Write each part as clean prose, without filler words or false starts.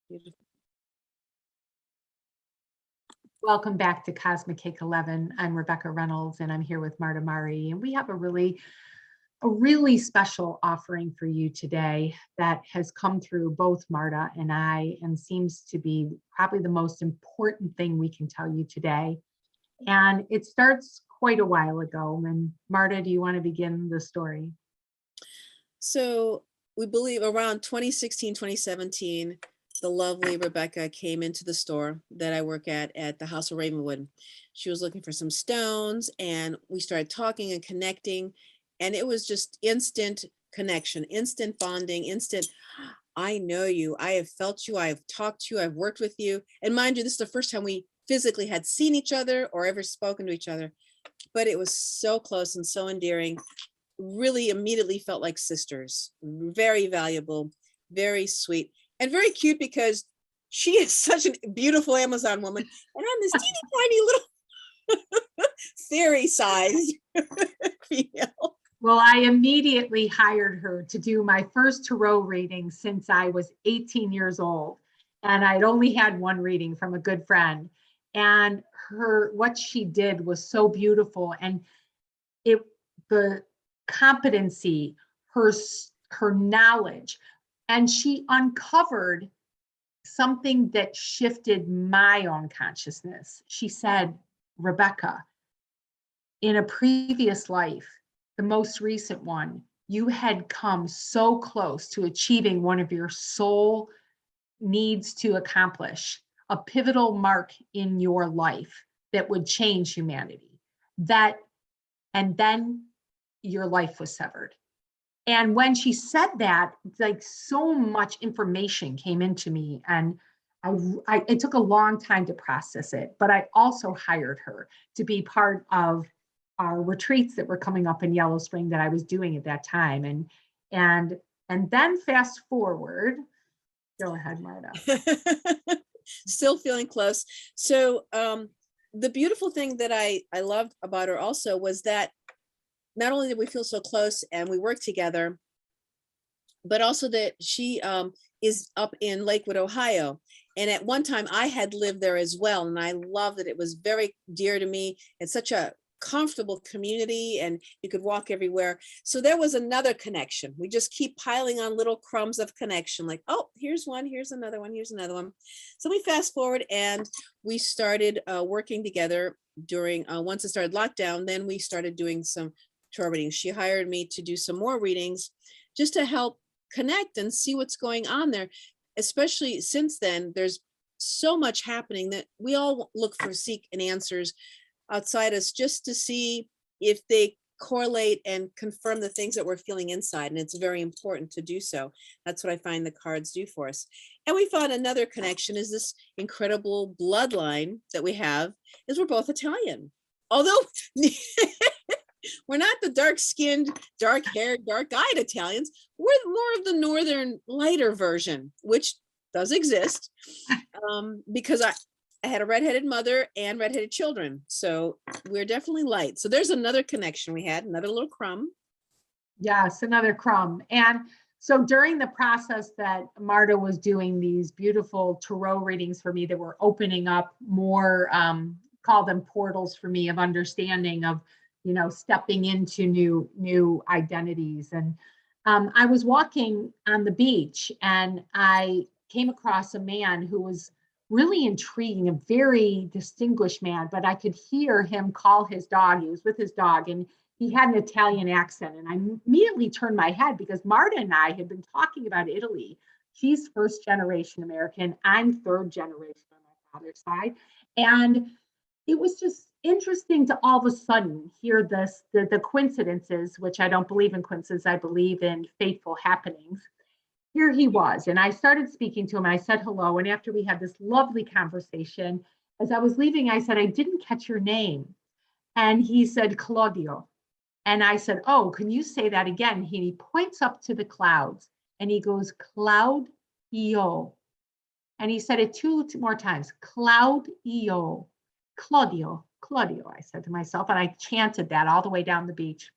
Beautiful. Welcome back to Cosmic Cake 11. I'm Rebecca Reynolds, and I'm here with Marta Mari, and we have a really special offering for you today that has come through both Marta and I, and seems to be probably the most important thing we can tell you today. And it starts quite a while ago. And Marta, do you want to begin the story? So we believe around 2016, 2017, the lovely Rebecca came into the store that I work at the House of Ravenwood. She was looking for some stones, and we started talking and connecting, and it was just instant connection, instant bonding, instant, I know you, I have felt you, I have talked to you, I've worked with you. And mind you, this is the first time we physically had seen each other or ever spoken to each other, but it was so close and so endearing. Really immediately felt like sisters. Very valuable, very sweet, and very cute, because she is such a beautiful Amazon woman, and I'm this teeny tiny little fairy sized female. Well, I immediately hired her to do my first tarot reading since I was 18 years old. And I'd only had one reading from a good friend. And what she did was so beautiful. And the competency, her knowledge, and she uncovered something that shifted my own consciousness. She said, Rebecca, in a previous life, the most recent one, you had come so close to achieving one of your soul needs to accomplish, a pivotal mark in your life that would change humanity. And then your life was severed. And when she said that, like, so much information came into me, and it took a long time to process it, but I also hired her to be part of our retreats that were coming up in Yellow Spring that I was doing at that time. And then fast forward, go ahead, Marta. Still feeling close. So the beautiful thing that I loved about her also was that not only did we feel so close and we worked together, but also that she is up in Lakewood, Ohio. And at one time I had lived there as well. And I loved that. It was very dear to me. It's such a comfortable community, and you could walk everywhere. So there was another connection. We just keep piling on little crumbs of connection, like, oh, here's one, here's another one, here's another one. So we fast forward, and we started working together during, once it started lockdown, then we started doing some tarot readings. She hired me to do some more readings just to help connect and see what's going on there. Especially since then, there's so much happening that we all look for, seek and answers outside us, just to see if they correlate and confirm the things that we're feeling inside. And it's very important to do so. That's what I find the cards do for us. And we found another connection is this incredible bloodline that we have, is we're both Italian. Although we're not the dark-skinned, dark-haired, dark-eyed Italians. We're more of the northern, lighter version, which does exist, because I had a redheaded mother and redheaded children. So we're definitely light. So there's another connection we had, another little crumb. Yes, another crumb. And so during the process that Marta was doing these beautiful tarot readings for me that were opening up more, call them portals for me, of understanding, of, stepping into new identities. And I was walking on the beach, and I came across a man who was really intriguing, a very distinguished man, but I could hear him call his dog. He was with his dog, and he had an Italian accent. And I immediately turned my head, because Marta and I had been talking about Italy. She's first generation American. I'm third generation on my father's side. And it was just interesting to all of a sudden hear the coincidences, which I don't believe in coincidences. I believe in fateful happenings. Here he was, and I started speaking to him, and I said hello. And after we had this lovely conversation, as I was leaving, I said, I didn't catch your name. And he said, Claudio. And I said, oh, can you say that again? He points up to the clouds, and he goes, Claudio. And he said it two more times, Claudio, Claudio, Claudio, I said to myself, and I chanted that all the way down the beach.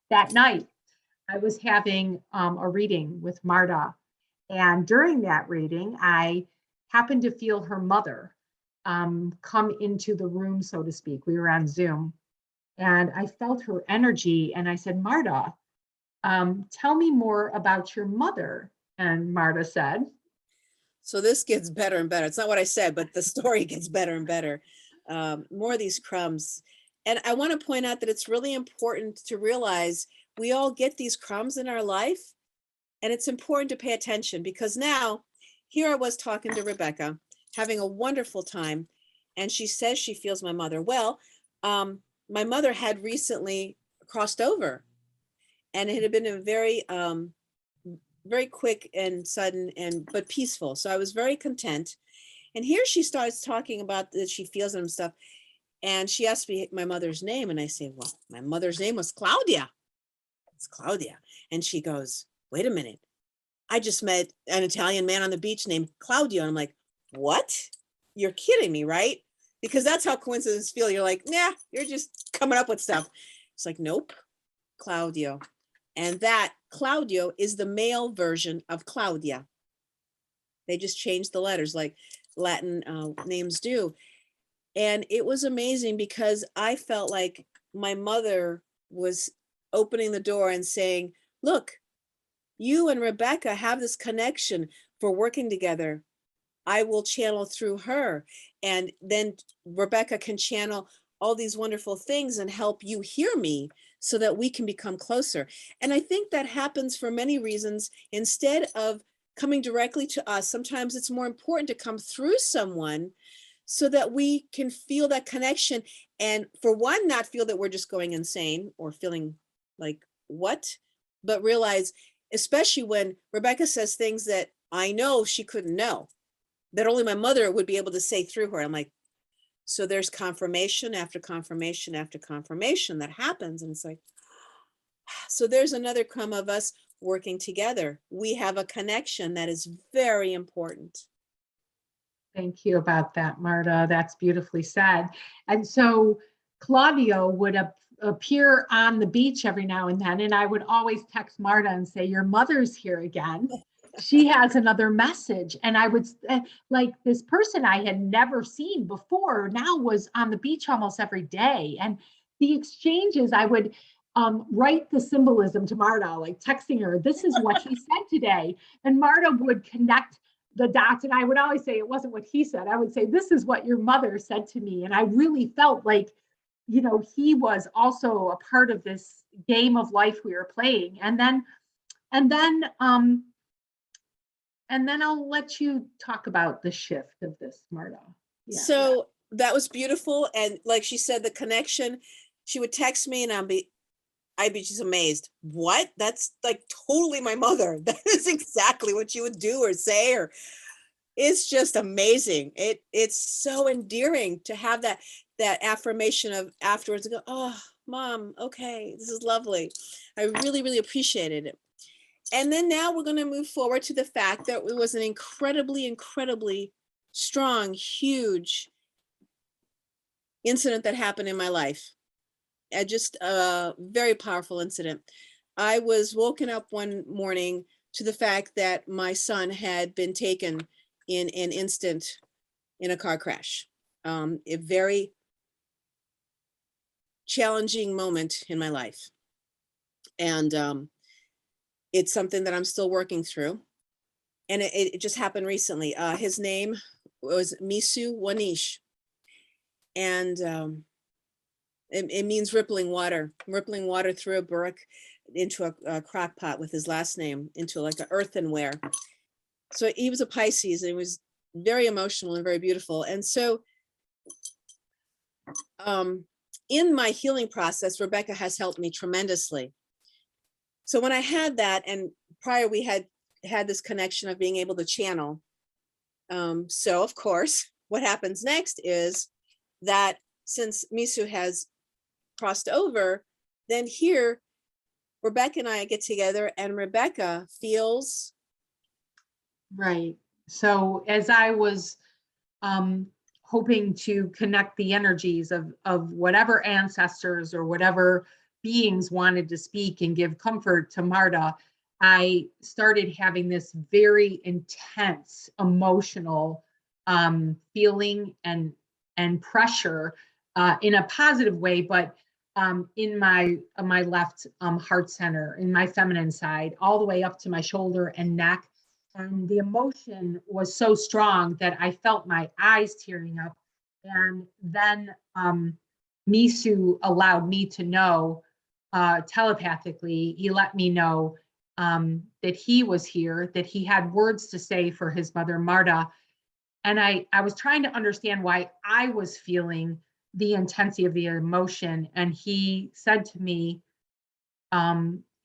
That night, I was having a reading with Marta. And during that reading, I happened to feel her mother come into the room, so to speak. We were on Zoom, and I felt her energy, and I said, Marta, tell me more about your mother. And Marta said, So this gets better and better. It's not what I said, but the story gets better and better. More of these crumbs. And I want to point out that it's really important to realize we all get these crumbs in our life. And it's important to pay attention, because now here I was talking to Rebecca, having a wonderful time. And she says she feels my mother. Well, my mother had recently crossed over, and it had been a very quick and sudden but peaceful. So I was very content. And here she starts talking about that she feels it and stuff. And she asked me my mother's name. And I say, well, my mother's name was Claudia. It's Claudia. And she goes, wait a minute. I just met an Italian man on the beach named Claudio. And I'm like, what? You're kidding me, right? Because that's how coincidences feel. You're like, nah, you're just coming up with stuff. It's like, nope, Claudio. And that Claudio is the male version of Claudia. They just changed the letters like Latin names do. And it was amazing, because I felt like my mother was opening the door and saying, look, you and Rebecca have this connection for working together. I will channel through her. And then Rebecca can channel all these wonderful things and help you hear me, so that we can become closer. And I think that happens for many reasons. Instead of coming directly to us, sometimes it's more important to come through someone, so that we can feel that connection. And for one, not feel that we're just going insane or feeling like, what? But realize, especially when Rebecca says things that I know she couldn't know, that only my mother would be able to say through her. I'm like, so there's confirmation after confirmation after confirmation that happens. And it's like, so there's another crumb of us working together. We have a connection that is very important. thank you about that, Marta. That's beautifully said. And so Claudio would appear on the beach every now and then, and I would always text Marta and say, your mother's here again. She has another message. And I would, like, this person I had never seen before now was on the beach almost every day. And the exchanges, I would write the symbolism to Marta, like texting her, this is what he said today. And Marta would connect the dots. And I would always say, it wasn't what he said. I would say, this is what your mother said to me. And I really felt like, you know, he was also a part of this game of life we were playing. And then I'll let you talk about the shift of this, Marta. Yeah. So that was beautiful. And like she said, the connection, she would text me and I'd be just amazed. What? That's like totally my mother. That is exactly what she would do or say, or it's just amazing. It's so endearing to have that affirmation of afterwards to go, oh, mom, okay, this is lovely. I really, really appreciated it. And then now we're going to move forward to the fact that it was an incredibly, incredibly strong, huge incident that happened in my life. Just a very powerful incident. I was woken up one morning to the fact that my son had been taken in an instant in a car crash. A very challenging moment in my life. And it's something that I'm still working through. And it just happened recently. His name was Misu Wanish. And it means rippling water through a brook into a crock pot with his last name, into like an earthenware. So he was a Pisces, and it was very emotional and very beautiful. And so in my healing process, Rebecca has helped me tremendously. So when I had that, and prior we had this connection of being able to channel. So of course, what happens next is that since Misu has crossed over, then here, Rebecca and I get together, and Rebecca feels. Right. So as I was hoping to connect the energies of whatever ancestors or whatever beings wanted to speak and give comfort to Marta, I started having this very intense emotional feeling and pressure in a positive way, but in my left heart center, in my feminine side, all the way up to my shoulder and neck. And the emotion was so strong that I felt my eyes tearing up. And then Misu allowed me to know telepathically, he let me know that he was here, that he had words to say for his mother, Marta. And I was trying to understand why I was feeling the intensity of the emotion. And he said to me,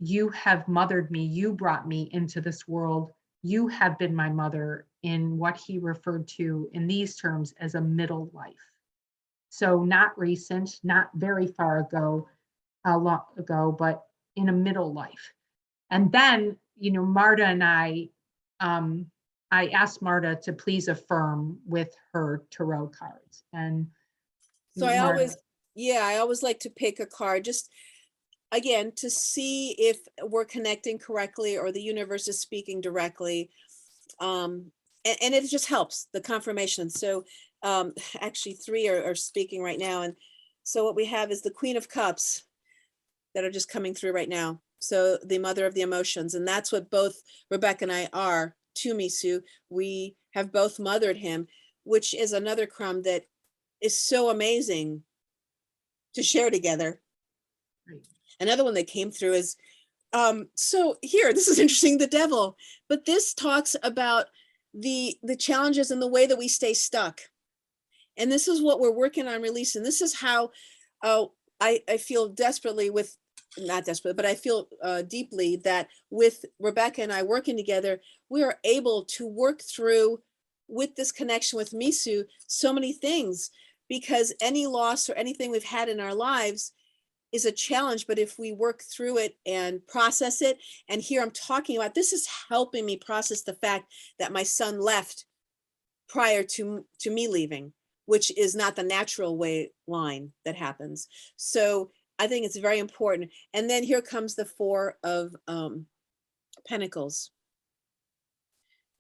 you have mothered me. You brought me into this world. You have been my mother, in what he referred to in these terms as a middle life. So not recent, not very far ago, long ago, but in a middle life. And then, Marta and I asked Marta to please affirm with her tarot cards. And So I always like to pick a card, just again, to see if we're connecting correctly or the universe is speaking directly. And it just helps the confirmation. So actually 3 are speaking right now. And so what we have is the Queen of Cups that are just coming through right now. So the mother of the emotions. And that's what both Rebecca and I are to Misu. We have both mothered him, which is another crumb that is so amazing to share together. Right. Another one that came through is, so here, this is interesting, the devil, but this talks about the challenges and the way that we stay stuck. And this is what we're working on releasing. This is how I feel desperately with, not desperately, but I feel deeply that with Rebecca and I working together, we are able to work through with this connection with Misu, so many things, because any loss or anything we've had in our lives is a challenge. But if we work through it and process it, and here I'm talking about, this is helping me process the fact that my son left prior to me leaving, which is not the natural line that happens. So I think it's very important. And then here comes the 4 of Pentacles.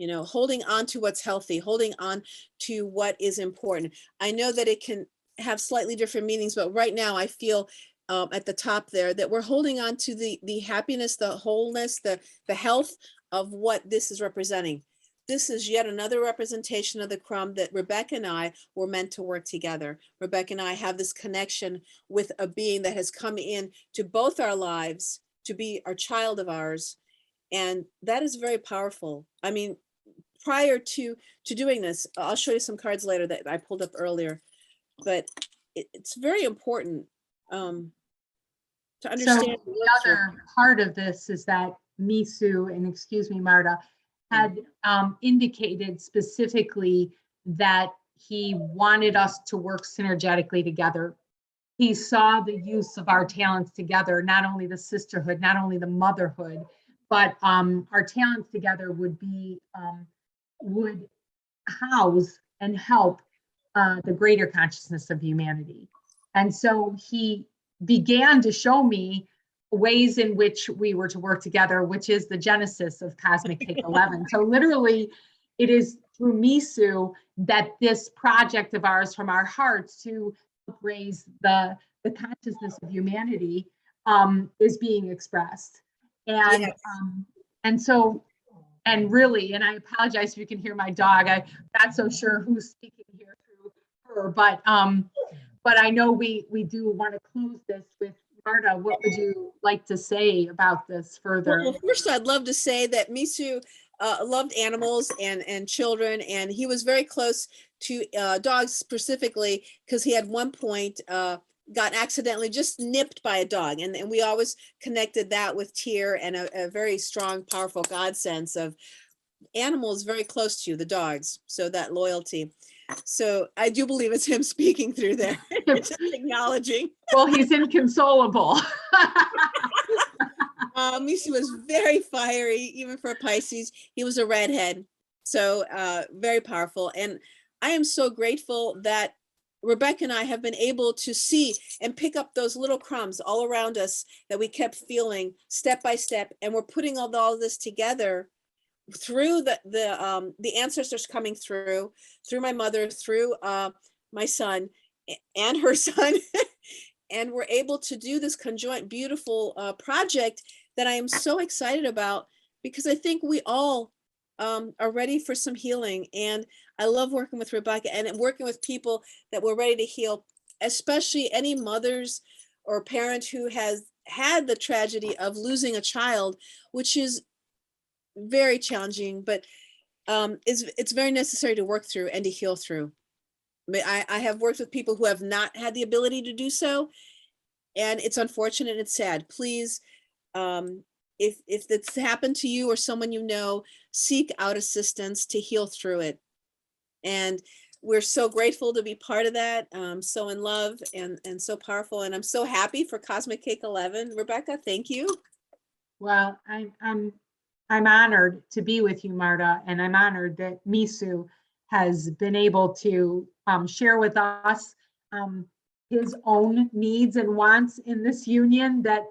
Holding on to what's healthy, holding on to what is important. I know that it can have slightly different meanings, but right now I feel at the top there that we're holding on to the happiness, the wholeness, the health of what this is representing. This is yet another representation of the crumb that Rebecca and I were meant to work together. Rebecca and I have this connection with a being that has come in to both our lives to be our child of ours. And that is very powerful. I mean, prior to doing this, I'll show you some cards later that I pulled up earlier, but it's very important to understand. So the other part of this is that Misu, and excuse me, Marta, had indicated specifically that he wanted us to work synergetically together. He saw the use of our talents together, not only the sisterhood, not only the motherhood, but our talents together would house and help the greater consciousness of humanity. And so he began to show me ways in which we were to work together, which is the genesis of Cosmic Cake 11. So literally, it is through Misu that this project of ours from our hearts to raise the consciousness of humanity is being expressed. And Yes. And really, and I apologize if you can hear my dog. I'm not so sure who's speaking here through her, but I know we do want to close this with Marta. What would you like to say about this further? Well, first, I'd love to say that Misu loved animals and children, and he was very close to dogs specifically, because he had one point got accidentally just nipped by a dog, and we always connected that with Tyr and a very strong, powerful God sense of animals very close to you, the dogs. So that loyalty. So I do believe it's him speaking through there, just acknowledging. Well, he's inconsolable. Misu was very fiery, even for a Pisces. He was a redhead, so very powerful. And I am so grateful that Rebecca and I have been able to see and pick up those little crumbs all around us that we kept feeling step by step. And we're putting all this together through the ancestors coming through my mother, through my son and her son, and we're able to do this conjoint beautiful project that I am so excited about, because I think we all are ready for some healing. And I love working with Rebecca and working with people that were ready to heal, especially any mothers or parent who has had the tragedy of losing a child, which is very challenging, but it's very necessary to work through and to heal through. I have worked with people who have not had the ability to do so, and it's unfortunate and it's sad. Please, if it's happened to you or someone you know, seek out assistance to heal through it. And we're so grateful to be part of that. So in love and so powerful. And I'm so happy for Cosmic Cake 11. Rebecca, thank you. Well, I'm honored to be with you, Marta, and I'm honored that Misu has been able to share with us his own needs and wants in this union that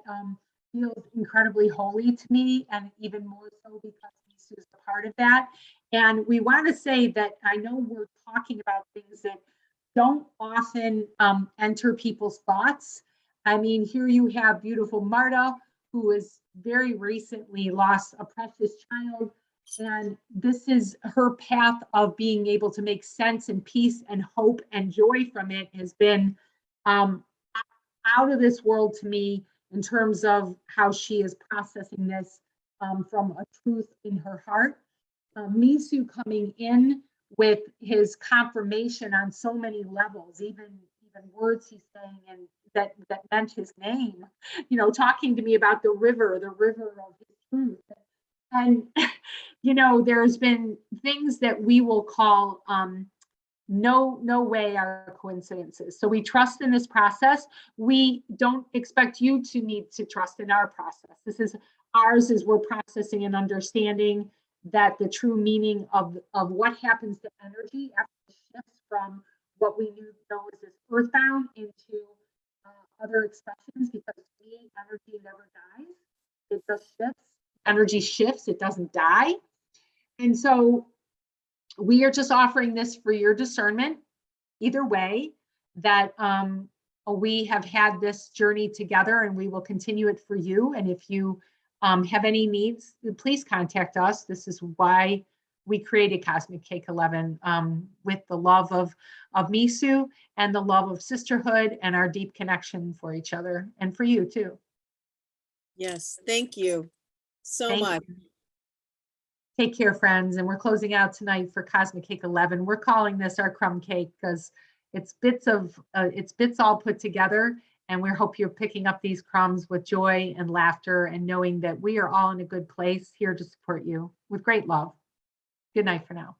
feels incredibly holy to me, and even more so because Misu is a part of that. And we want to say that I know we're talking about things that don't often enter people's thoughts. I mean, here you have beautiful Marta, who has very recently lost a precious child. And this is her path of being able to make sense and peace and hope and joy from it has been out of this world to me in terms of how she is processing this from a truth in her heart. Misu coming in with his confirmation on so many levels, even words he's saying and that meant his name, you know, talking to me about the river of his truth. And, you know, there's been things that we will call no way are coincidences. So we trust in this process. We don't expect you to need to trust in our process. This is ours, as we're processing and understanding that the true meaning of what happens to energy after it shifts from what we know as earthbound into other expressions, because energy never dies. It just shifts. Energy shifts, it doesn't die. And so we are just offering this for your discernment, either way, that we have had this journey together and we will continue it for you. And if you have any needs, please contact us. This is why we created Cosmic Cake 11, with the love of Misu and the love of sisterhood and our deep connection for each other and for you too. Yes, thank you so Thank much. you. Take care, friends. And we're closing out tonight for Cosmic Cake 11. We're calling this our crumb cake because it's bits all put together. And we hope you're picking up these crumbs with joy and laughter and knowing that we are all in a good place here to support you with great love. Good night for now.